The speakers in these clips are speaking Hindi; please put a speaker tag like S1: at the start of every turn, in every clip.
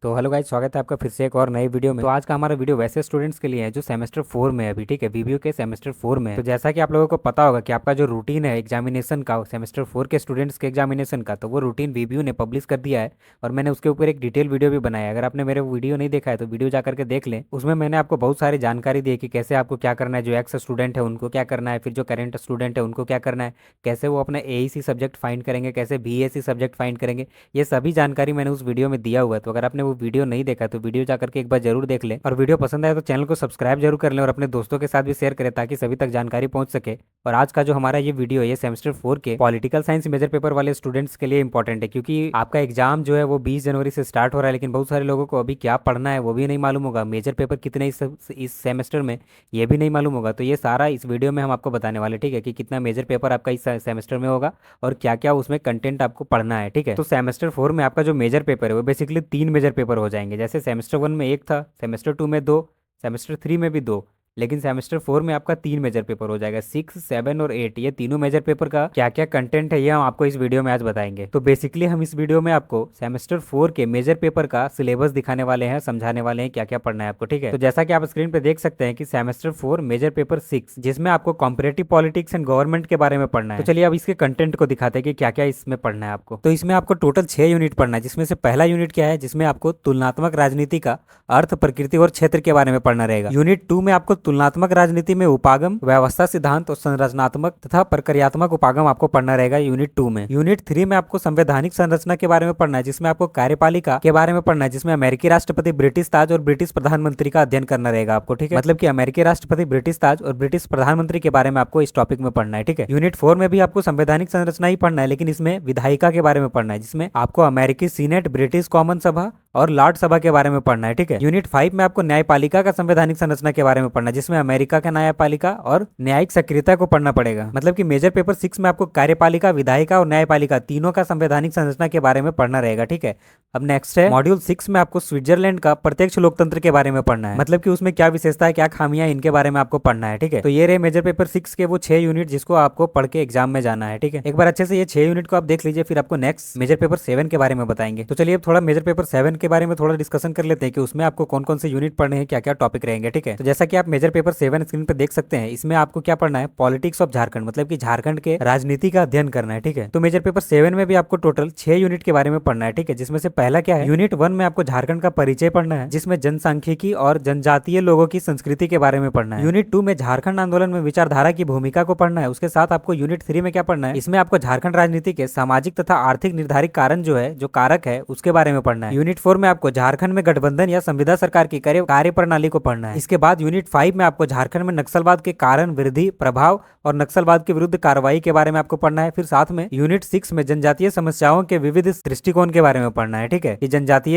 S1: तो हेलो गाइस, स्वागत है आपका फिर से एक और नई वीडियो में। तो आज का हमारा वीडियो वैसे स्टूडेंट्स के लिए है जो सेमेस्टर 4 में है अभी, ठीक है, वीवीयू के सेमेस्टर 4 में है। तो जैसा कि आप लोगों को पता होगा कि आपका जो रूटीन है एग्जामिनेशन का, सेमेस्टर 4 के स्टूडेंट्स के एग्जामिनेशन का, तो वो रूटीन वीवीयू ने पब्लिश कर दिया है और मैंने उसके ऊपर एक डिटेल वीडियो भी बनाया है। अगर आपने मेरे वीडियो नहीं देखा है तो वीडियो जा करके देख लें। उसमें मैंने आपको बहुत सारी जानकारी दी है कि कैसे आपको क्या करना है, जो एक्स स्टूडेंट है उनको क्या करना है, फिर जो करेंट स्टूडेंट है उनको क्या करना है, कैसे वो अपना एईसी सब्जेक्ट फाइंड करेंगे, कैसे बीएससी सब्जेक्ट फाइंड करेंगे। ये सभी जानकारी मैंने उस वीडियो में दिया हुआ है। तो अगर आपने वो वीडियो नहीं देखा तो वीडियो जाकर के एक बार जरूर देख लें, और वीडियो पसंद आए तो चैनल को सब्सक्राइब जरूर कर लें और अपने दोस्तों के साथ भी शेयर करें ताकि सभी तक जानकारी पहुंच सके। और आज का जो हमारा ये वीडियो है ये सेमेस्टर 4 के पॉलिटिकल साइंस मेजर पेपर वाले स्टूडेंट्स के लिए इंपॉर्टेंट है, क्योंकि आपका एग्जाम जो है वो 20 जनवरी से स्टार्ट हो रहा है, लेकिन बहुत सारे लोगों को अभी क्या पढ़ना है वो भी नहीं मालूम होगा, मेजर पेपर कितने इस सेमेस्टर में ये भी नहीं मालूम होगा। तो ये सारा इस वीडियो में हम आपको बताने वाले, ठीक है, कि कितना मेजर पेपर आपका इस सेमेस्टर में होगा और क्या क्या उसमें कंटेंट आपको पढ़ना है, ठीक है। तो सेमेस्टर 4 में आपका जो मेजर पेपर है वो बेसिकली 3 मेजर पेपर हो जाएंगे। जैसे सेमेस्टर 1 में एक था, सेमेस्टर 2 में 2, सेमेस्टर 3 में भी 2, लेकिन सेमेस्टर 4 में आपका 3 मेजर पेपर हो जाएगा। 6, 7 और 8 ये तीनों मेजर पेपर का क्या क्या कंटेंट है ये हम आपको इस वीडियो में आज बताएंगे। तो बेसिकली हम इस वीडियो में आपको सेमेस्टर 4 के मेजर पेपर का सिलेबस दिखाने वाले हैं, समझाने वाले हैं क्या क्या पढ़ना है आपको, ठीक है। तो जैसा कि आप स्क्रीन पे देख सकते हैं कि सेमेस्टर 4 मेजर पेपर 6, जिसमें आपको कॉम्पिटेटिव पॉलिटिक्स एंड गवर्नमेंट के बारे में पढ़ना है। तो चलिए अब इसके कंटेंट को दिखाते हैं कि क्या क्या इसमें पढ़ना है आपको। तो इसमें आपको टोटल 6 यूनिट पढ़ना है, जिसमें से पहला यूनिट क्या है, जिसमें आपको तुलनात्मक राजनीति का अर्थ, प्रकृति और क्षेत्र के बारे में पढ़ना रहेगा। यूनिट 2 में आपको तुलनात्मक राजनीति में उपागम, व्यवस्था सिद्धांत और संरचनात्मक तथा प्रक्रियात्मक उपागम आपको पढ़ना रहेगा यूनिट 2 में। यूनिट 3 में आपको संवैधानिक संरचना के बारे में पढ़ना है, जिसमें आपको कार्यपालिका के बारे में पढ़ना है, जिसमें अमेरिकी राष्ट्रपति, ब्रिटिश ताज और ब्रिटिश प्रधानमंत्री का अध्ययन करना रहेगा आपको, ठीक है। मतलब कि अमेरिकी राष्ट्रपति, ब्रिटिश ताज और ब्रिटिश प्रधानमंत्री के बारे में आपको इस टॉपिक में पढ़ना है, ठीक है। यूनिट 4 में भी आपको संवैधानिक संरचना ही पढ़ना है, लेकिन इसमें विधायिका के बारे में पढ़ना है, जिसमें आपको अमेरिकी सीनेट, ब्रिटिश कॉमन सभा और लॉर्ड सभा के बारे में पढ़ना है, ठीक है। यूनिट 5 में आपको न्यायपालिका का संवैधानिक संरचना के बारे में पढ़ना है, जिसमें अमेरिका का न्यायपालिका और न्यायिक सक्रियता को पढ़ना पड़ेगा। मतलब कि मेजर पेपर 6 में आपको कार्यपालिका, विधायिका और न्यायपालिका तीनों का संवैधानिक संरचना के बारे में पढ़ना रहेगा, ठीक है। अब नेक्स्ट है मॉड्यूल 6 में आपको स्विट्जरलैंड का प्रत्यक्ष लोकतंत्र के बारे में पढ़ना है, मतलब कि उसमें क्या विशेषता है, क्या खामियां, इनके बारे में आपको पढ़ना है, ठीक है। तो ये रहे मेजर पेपर 6 के वो 6 यूनिट जिसको आपको पढ़ के एग्जाम में जाना है, ठीक है। एक बार अच्छे से ये 6 यूनिट को आप देख लीजिए, फिर आपको नेक्स्ट मेजर पेपर 7 के बारे में बताएंगे। तो चलिए अब थोड़ा मेजर पेपर 7 के बारे में थोड़ा डिस्कशन कर लेते हैं कि उसमें आपको कौन कौन से यूनिट पढ़ने हैं, क्या क्या टॉपिक रहेंगे, ठीक है। तो जैसा कि आप मेजर पेपर 7 स्क्रीन पे देख सकते हैं, इसमें आपको क्या पढ़ना है, पॉलिटिक्स ऑफ झारखंड, मतलब कि झारखंड के राजनीति का अध्ययन करना है, ठीक है। तो मेजर पेपर 7 में भी आपको टोटल 6 यूनिट के बारे में पढ़ना है, ठीक है, जिसमें से पहला क्या है, यूनिट 1 में आपको झारखंड का परिचय पढ़ना है, जिसमें जनसांख्यिकी और जनजातीय लोगों की संस्कृति के बारे में पढ़ना है। यूनिट 2 में झारखंड आंदोलन में विचारधारा की भूमिका को पढ़ना है। उसके साथ आपको यूनिट 3 में क्या पढ़ना है, इसमें आपको झारखंड राजनीति के सामाजिक तथा आर्थिक निर्धारित कारण जो है, जो कारक है, उसके बारे में पढ़ना है। यूनिट 4 में आपको झारखंड में गठबंधन या संविदा सरकार की कार्य प्रणाली को पढ़ना है। इसके बाद यूनिट 5 में आपको झारखंड में नक्सलवाद के कारण, वृद्धि, प्रभाव और नक्सलवाद के विरुद्ध कार्रवाई के बारे में आपको पढ़ना है। फिर साथ में यूनिट 6 में जनजातीय समस्याओं के विविध दृष्टिकोण के बारे में पढ़ना है, ठीक है। ये जनजाति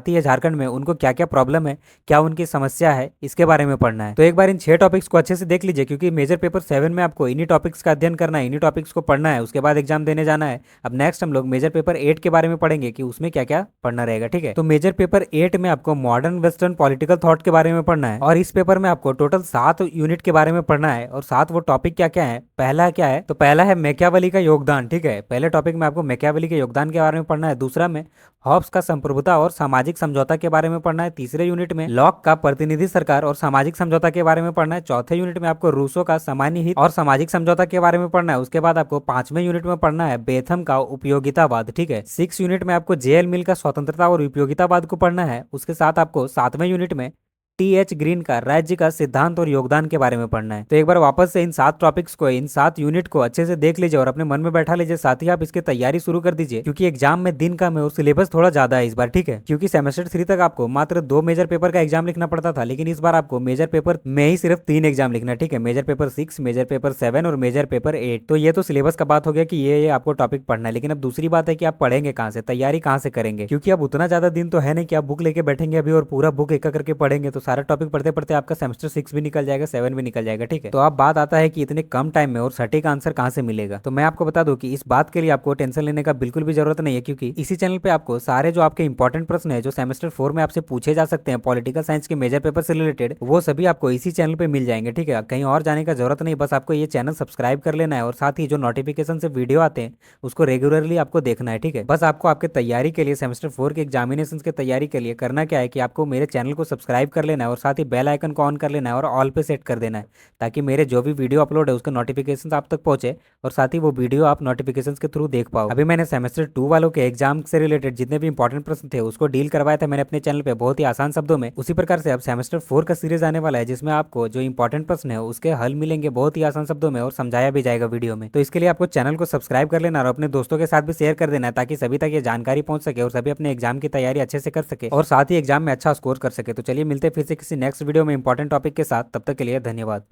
S1: है झारखंड में, उनको क्या क्या प्रॉब्लम है, क्या उनकी समस्या है, इसके बारे में पढ़ना है। तो एक बार इन 6 टॉपिक्स को अच्छे से देख लीजिए, क्योंकि मेजर पेपर 7 में आपको इन्हीं टॉपिक्स का अध्ययन करना है, इन्हीं टॉपिक्स को पढ़ना है, उसके बाद एग्जाम देने जाना है। अब नेक्स्ट हम लोग मेजर पेपर 8 के बारे में पढ़ेंगे कि उसमें क्या क्या पढ़ना रहेगा, ठीक है। तो मेजर पेपर 8 में आपको मॉडर्न वेस्टर्न पॉलिटिकल थॉट के बारे में पढ़ना है, और इस पेपर में आपको टोटल 7 यूनिट के बारे में पढ़ना है। और 7 वो टॉपिक क्या क्या है, पहला क्या है, तो पहला है मैकियावेली का योगदान, ठीक है। पहले टॉपिक में आपको मैकियावेली के योगदान के बारे में पढ़ना है। दूसरा में हॉब्स का संप्रभुता और सामाजिक समझौता के बारे में पढ़ना है। तीसरे यूनिट में लॉक का प्रतिनिधि सरकार और सामाजिक समझौता के बारे में पढ़ना है। चौथे यूनिट में आपको रूसो का सामान्य हित और सामाजिक समझौता के बारे में पढ़ना है। उसके बाद आपको 5वें यूनिट में पढ़ना है बेथम का उपयोगितावाद, ठीक है। 6 यूनिट में आपको जेएल मिल का स्वतंत्रता और उपयोगितावाद को पढ़ना है। उसके साथ आपको 7वें यूनिट में टी.एच. ग्रीन का राज्य का सिद्धांत और योगदान के बारे में पढ़ना है। तो एक बार वापस से इन 7 टॉपिक्स को, इन 7 यूनिट को अच्छे से देख लीजिए और अपने मन में बैठा लीजिए, साथ ही आप इसकी तैयारी शुरू कर दीजिए, क्योंकि एग्जाम में दिन कम है और सिलेबस थोड़ा ज्यादा है इस बार, ठीक है। क्योंकि सेमेस्टर 3 तक आपको मात्र 2 मेजर पेपर का एग्जाम लिखना पड़ता था, लेकिन इस बार आपको मेजर पेपर में ही सिर्फ 3 एग्जाम लिखना है, ठीक है। मेजर पेपर 6, मेजर पेपर 7 और मेजर पेपर 8। तो ये तो सिलेबस का बात हो गया कि ये आपको टॉपिक पढ़ना है, लेकिन अब दूसरी बात है कि आप पढ़ेंगे कहाँ से, तैयारी कहाँ से करेंगे, क्योंकि अब उतना ज्यादा दिन तो है नहीं कि आप बुक लेके बैठेंगे अभी और पूरा बुक एक करके पढ़ेंगे, तो सारा टॉपिक पढ़ते पढ़ते आपका सेमेस्टर 6 भी निकल जाएगा, 7 भी निकल जाएगा, ठीक है। तो अब बात आता है कि इतने कम टाइम में और सटीक आंसर कहाँ से मिलेगा। तो मैं आपको बता दूं कि इस बात के लिए आपको टेंशन लेने का बिल्कुल भी जरूरत नहीं है, क्योंकि इसी चैनल पे आपको सारे जो आपके इंपॉर्टेंट प्रश्न है जो सेमेस्टर 4 में आपसे पूछे जा सकते हैं पॉलिटिकल साइंस के मेजर पेपर से रिलेटेड, वो सभी आपको इसी चैनल पे मिल जाएंगे, ठीक है। कहीं और जाने का जरूरत नहीं, बस आपको ये चैनल सब्सक्राइब कर लेना है और साथ ही जो नोटिफिकेशन से वीडियो आते हैं उसको रेगुलरली आपको देखना है, ठीक है। बस आपको आपके तैयारी के लिए सेमेस्टर 4 के एग्जामिनेशन की तैयारी के लिए करना क्या है कि आपको मेरे चैनल को सब्सक्राइब कर लेना है और साथ ही बेल आइकन को ऑन कर लेना है और ऑल पे सेट कर देना है, ताकि मेरे जो भी वीडियो अपलोड है उसका नोटिफिकेशन आप तक पहुंचे और साथ ही वो वीडियो आप नोटिफिकेशन के थ्रू देख पाओ। अभी मैंने सेमेस्टर 2 वालों के एग्जाम से रिलेटेड जितने भी इंपॉर्टेंट प्रश्न थे उसको डील करवाया था मैंने अपने चैनल पे बहुत ही आसान शब्दों में। उसी प्रकार से अब सेमेस्टर 4 का सीरीज आने वाला है जिसमें आपको जो इंपॉर्टेंट प्रश्न है उसके हल मिलेंगे बहुत ही आसान शब्दों में और समझाया भी जाएगा वीडियो में। तो इसके लिए आपको चैनल को सब्सक्राइब कर लेना और अपने दोस्तों के साथ भी शेयर कर देना है, ताकि सभी तक ये जानकारी पहुंच सके और सभी अपने एग्जाम की तैयारी अच्छे से कर सके और साथ ही एग्जाम में अच्छा स्कोर कर सके। तो चलिए मिलते हैं फिर से किसी नेक्स्ट वीडियो में इंपॉर्टेंट टॉपिक के साथ, तब तक के लिए धन्यवाद।